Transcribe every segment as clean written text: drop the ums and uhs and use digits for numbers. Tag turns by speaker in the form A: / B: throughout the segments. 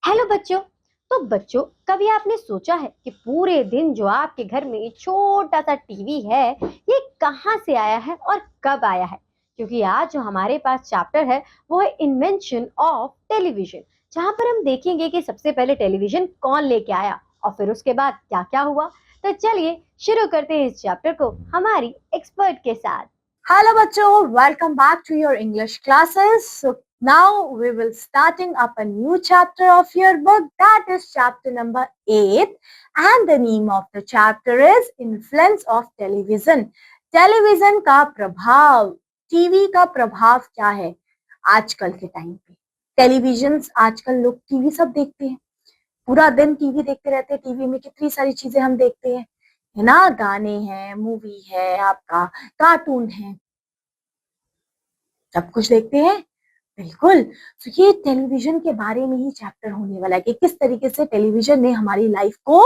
A: Hello बच्चों। तो बच्चों, कभी आपने सोचा है कि पूरे दिन जो आपके घर में छोटा सा टीवी है, ये कहाँ से आया है और कब आया है? क्योंकि आज जो हमारे पास चैप्टर है वो है इन्वेंशन ऑफ टेलीविजन, जहाँ पर हम देखेंगे कि सबसे पहले टेलीविजन कौन लेके आया और फिर उसके बाद क्या क्या हुआ। तो चलिए शुरू करते हैं इस चैप्टर को हमारी एक्सपर्ट के साथ।
B: Hello bachcho, welcome back to your English classes. So now we will starting up a new chapter of your book, that is chapter number 8, and the name of the chapter is Influence of Television. Television का प्रभाव, TV का प्रभाव क्या है आजकल के time पे? Television आजकल लोग टीवी सब देखते हैं, पूरा दिन टीवी देखते रहते हैं। टीवी में कितनी सारी चीजें हम देखते हैं, है ना? गाने हैं, मूवी है, आपका कार्टून है, सब कुछ देखते हैं। बिल्कुल। तो ये टेलीविजन के बारे में ही चैप्टर होने वाला है कि किस तरीके से टेलीविजन ने हमारी लाइफ को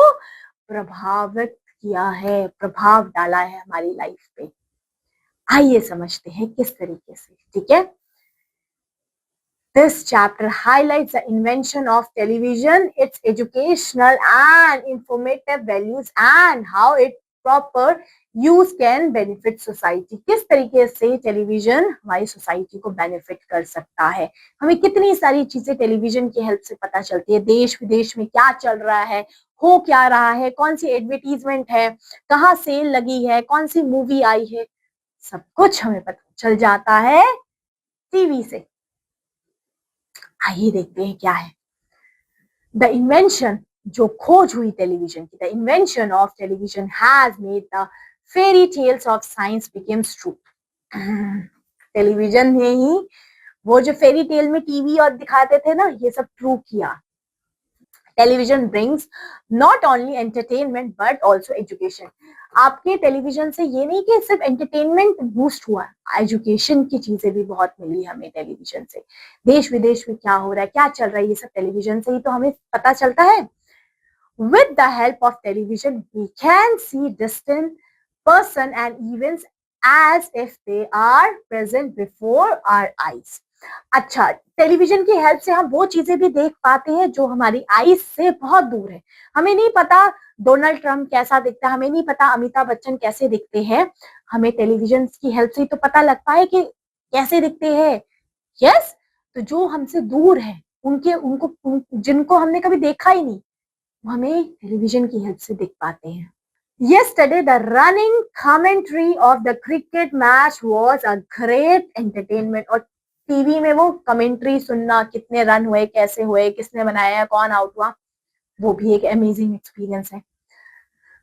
B: प्रभावित किया है, प्रभाव डाला है हमारी लाइफ पे। आइए समझते हैं किस तरीके से, ठीक है? This chapter highlights the invention of television, its educational and informative values, and how its proper use can benefit society. किस तरीके से टेलीविजन हमारी सोसाइटी को बेनिफिट कर सकता है। हमें कितनी सारी चीजें टेलीविजन की हेल्प से पता चलती है, देश विदेश में क्या चल रहा है, हो क्या रहा है, कौन सी एडवर्टीजमेंट है, कहाँ सेल लगी है, कौन सी मूवी आई है, सब कुछ हमें पता चल जाता है टीवी से। आइए देखते हैं क्या है। द इन्वेंशन, जो खोज हुई टेलीविजन की, the invention of television has made the fairy tales of science becomes true. Television ने ही वो जो फेरी टेल में टीवी और दिखाते थे ना, ये सब ट्रू किया। Television brings not only entertainment but also education. आपके टेलीविजन से ये नहीं कि सिर्फ एंटरटेनमेंट बूस्ट हुआ, एजुकेशन की चीजें भी बहुत मिली हमें टेलीविजन से। देश विदेश में क्या हो रहा है, क्या चल रहा है, ये सब टेलीविजन से ही तो हमें पता चलता है। With the help of television, we can see distant person and events as if they are present before our eyes. अच्छा, टेलीविजन की हेल्प से हम वो चीजें भी देख पाते हैं जो हमारी आईज से बहुत दूर है। हमें नहीं पता डोनाल्ड ट्रंप कैसा दिखता है, हमें नहीं पता अमिताभ बच्चन कैसे दिखते हैं, हमें टेलीविजन की हेल्प से ही तो पता लगता है कि कैसे दिखते हैं। यस, तो जो हमसे दूर है, जिनको हमने कभी देखा ही नहीं, वो हमें टेलीविजन की हेल्प से दिख पाते हैं। Yesterday, the running commentary of the cricket match was a great entertainment. और टीवी में वो कमेंट्री सुनना, कितने रन हुए, कैसे हुए, किसने बनाया, कौन आउट हुआ, वो भी एक अमेजिंग एक्सपीरियंस है।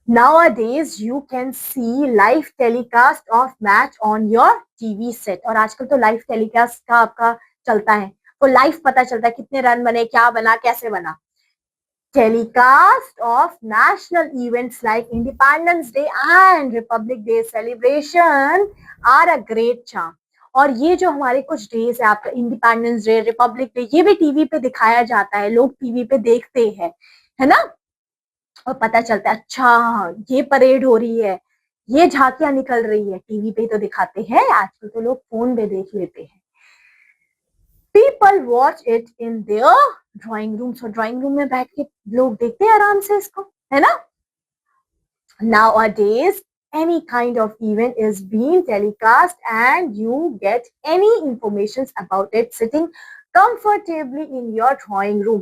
B: Nowadays, you can see live telecast of match on your TV set. और आजकल तो लाइव टेलीकास्ट का आपका चलता है, तो लाइव पता चलता है कितने रन बने, क्या बना, कैसे बना। Telecast of national events like Independence Day and Republic Day celebration are a great charm. और ये जो हमारे कुछ डेज है, आपका इंडिपेंडेंस डे, रिपब्लिक डे, ये भी टीवी पे दिखाया जाता है, लोग टीवी पे देखते हैं, है ना? और पता चलता है, अच्छा ये परेड हो रही है, ये झांकियां निकल रही है, टीवी पे तो दिखाते हैं। आजकल तो लोग फोन पे देख लेते हैं। People watch it in their drawing rooms, और ड्राइंग रूम में बैठ के लोग देखते हैं आराम से इसको, है ना? Nowadays, any kind of event is being telecast and you get any information about it sitting comfortably in your drawing room.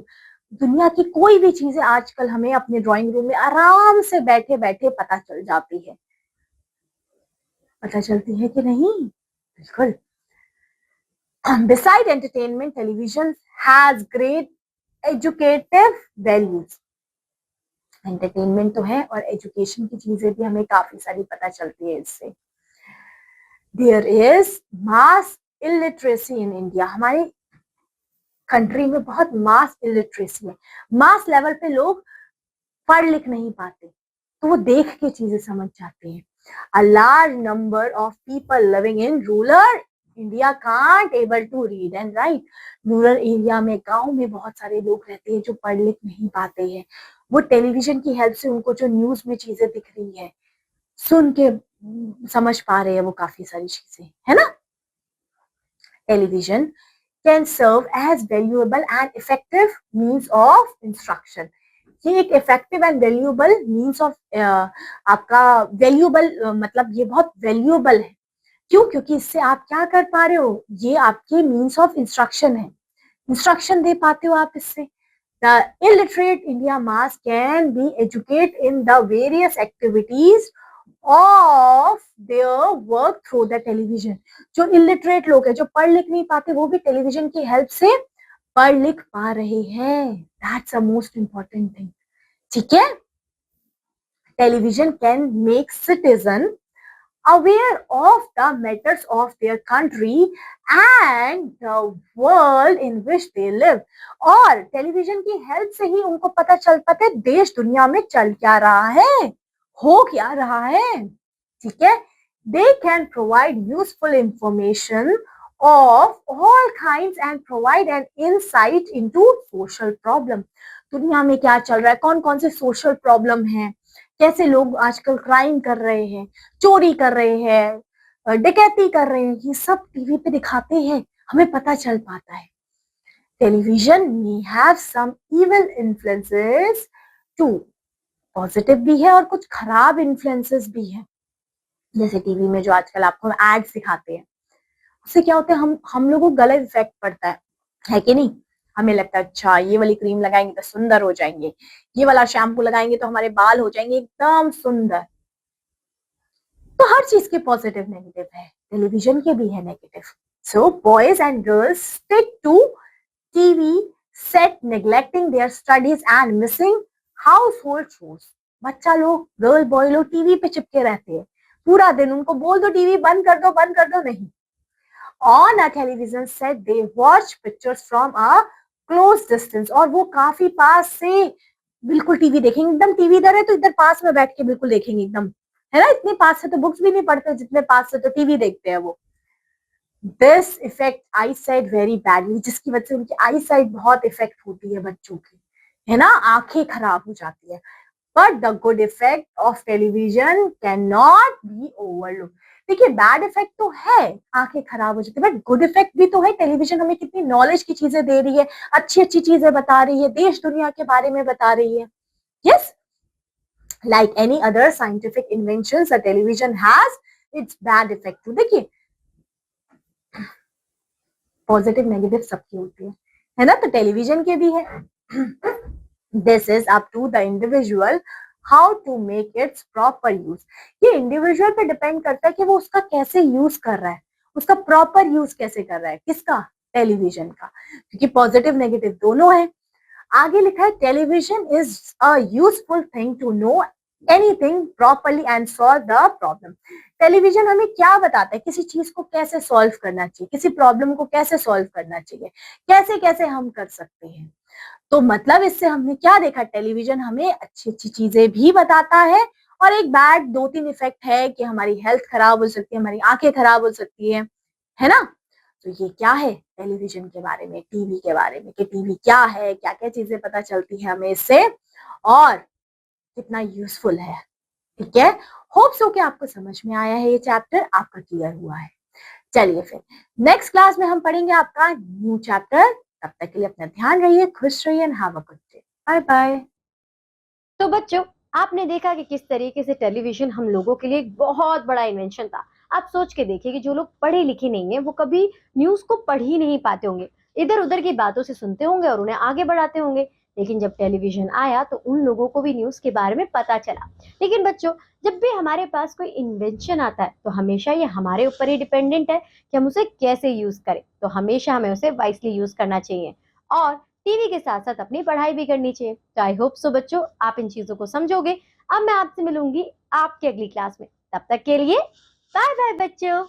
B: दुनिया की कोई भी चीजें आजकल हमें अपने ड्राइंग रूम में आराम से बैठे बैठे पता चल जाती है। पता चलती है कि नहीं? बिल्कुल। Beside entertainment, television has great educative values. Entertainment तो है और एजुकेशन की चीजें भी हमें काफी सारी पता चलती है इससे। There is mass illiteracy in India. हमारे कंट्री में बहुत मास इलिटरेसी है, मास लेवल पे लोग पढ़ लिख नहीं पाते, तो वो देख के चीजें समझ जाते हैं। A large number of people living in rural India can't able to read and write. Rural area में, गांव में बहुत सारे लोग रहते हैं जो पढ़ लिख नहीं पाते हैं। वो टेलीविजन की हेल्प से उनको जो न्यूज में चीजें दिख रही है, सुन के समझ पा रहे हैं वो काफी सारी चीजें, है ना? Television can serve as valuable and effective means of instruction. ये एक effective and valuable means of आपका वैल्यूएबल मतलब ये बहुत वैल्यूएबल है. क्यों? क्योंकि इससे आप क्या कर पा रहे हो, ये आपके मीन्स ऑफ इंस्ट्रक्शन है, इंस्ट्रक्शन दे पाते हो आप इससे. The illiterate India mass can be educated in the various activities of their work through the television. जो illiterate लोग हैं, जो पढ़ लिख नहीं पाते, वो भी टेलीविजन की हेल्प से पढ़ लिख पा रहे हैं. That's the most important thing. ठीक है? Television can make citizen aware of the matters of their country and the world in which they live. और टेलीविजन की हेल्प से ही उनको पता चल पाता है देश दुनिया में चल क्या रहा है, हो क्या रहा है. ठीक है? They can provide useful information of all kinds and provide an insight into social problem. दुनिया में क्या चल रहा है, कौन कौन से सोशल प्रॉब्लम है, कैसे लोग आजकल क्राइम कर रहे हैं, चोरी कर रहे हैं, डकैती कर रहे हैं, ये सब टीवी पे दिखाते हैं, हमें पता चल पाता है. Television may have some evil influences too. Positive भी है और कुछ खराब इन्फ्लुएंसेस भी है. जैसे टीवी में जो आजकल आपको एड्स दिखाते हैं, उससे क्या होता है, हम लोगों को गलत इफेक्ट पड़ता है कि नहीं. हमें लगता है अच्छा ये वाली क्रीम लगाएंगे तो सुंदर हो जाएंगे, ये वाला शैम्पू लगाएंगे तो हमारे बाल हो जाएंगे एकदम सुंदर. तो हर चीज के पॉजिटिव नेगेटिव है, टेलीविजन के भी है negative. So boys and girls stick to TV set neglecting their studies and missing household chores. बच्चा लोग, गर्ल बॉय लोग टीवी पे चिपके रहते हैं पूरा दिन. उनको बोल दो टीवी बंद कर दो, नहीं. On a television set they watch pictures from a close distance. और वो काफी पास से बिल्कुल टीवी देखेंगे, एकदम टीवी इधर है तो इधर पास में बैठ के बिल्कुल देखेंगे एकदम, है ना. इतने पास से तो बुक्स भी नहीं पढ़ते जितने पास से तो टीवी देखते हैं वो. This affect eyesight very badly. जिसकी वजह से उनकी आई साइट बहुत इफेक्ट होती है बच्चों की, है ना, आंखें खराब हो जाती है. But the good effect of television cannot be overlooked. देखिए बैड इफेक्ट तो है, आंखें खराब हो जाती है, बट गुड इफेक्ट भी तो है. टेलीविजन हमें कितनी नॉलेज की चीजें दे रही है, अच्छी अच्छी चीजें बता रही है, देश दुनिया के बारे में बता रही है. Yes, like any other scientific inventions the television has its bad effect too. देखिए पॉजिटिव नेगेटिव सबकी होती है ना, तो टेलीविजन के भी है. This is up to the individual how to make its proper use. ये इंडिविजुअल पे डिपेंड करता है कि वो उसका कैसे यूज कर रहा है, उसका प्रॉपर यूज कैसे कर रहा है. किसका? टेलीविजन का, क्योंकि पॉजिटिव नेगेटिव दोनों है. आगे लिखा है television is a useful thing to know anything properly and solve the problem. Television हमें क्या बताता है, किसी चीज को कैसे सॉल्व करना चाहिए, किसी प्रॉब्लम को कैसे सॉल्व करना चाहिए, कैसे कैसे हम कर सकते हैं. तो मतलब इससे हमने क्या देखा, टेलीविजन हमें अच्छी अच्छी चीजें भी बताता है, और एक बैड 2-3 इफेक्ट है कि हमारी हेल्थ खराब हो सकती है, हमारी आंखें खराब हो सकती है ना. तो ये क्या है टेलीविजन के बारे में, टीवी के बारे में, कि टीवी क्या है, क्या क्या चीजें पता चलती है हमें इससे, और कितना यूजफुल है. ठीक है, होप सो कि आपको समझ में आया है, ये चैप्टर आपका क्लियर हुआ है. चलिए फिर नेक्स्ट क्लास में हम पढ़ेंगे आपका न्यू चैप्टर. तब तक के लिए अपना ध्यान रहिए, खुश रहिए and have a good day. Bye bye.
A: तो बच्चों, आपने देखा कि किस तरीके से टेलीविजन हम लोगों के लिए एक बहुत बड़ा इन्वेंशन था. आप सोच के देखिए कि जो लोग पढ़े लिखे नहीं है वो कभी न्यूज को पढ़ ही नहीं पाते होंगे, इधर उधर की बातों से सुनते होंगे और उन्हें आगे बढ़ाते होंगे. लेकिन जब टेलीविजन आया तो उन लोगों को भी न्यूज के बारे में पता चला. लेकिन बच्चों, जब भी हमारे पास कोई इन्वेंशन आता है तो हमेशा ये हमारे ऊपर ही डिपेंडेंट है कि हम उसे कैसे यूज करें. तो हमेशा हमें उसे वाइसली यूज करना चाहिए और टीवी के साथ साथ अपनी पढ़ाई भी करनी चाहिए. तो आई होप सो बच्चों आप इन चीजों को समझोगे. अब मैं आपसे मिलूंगी आपकी अगली क्लास में. तब तक के लिए बाय बाय बच्चों.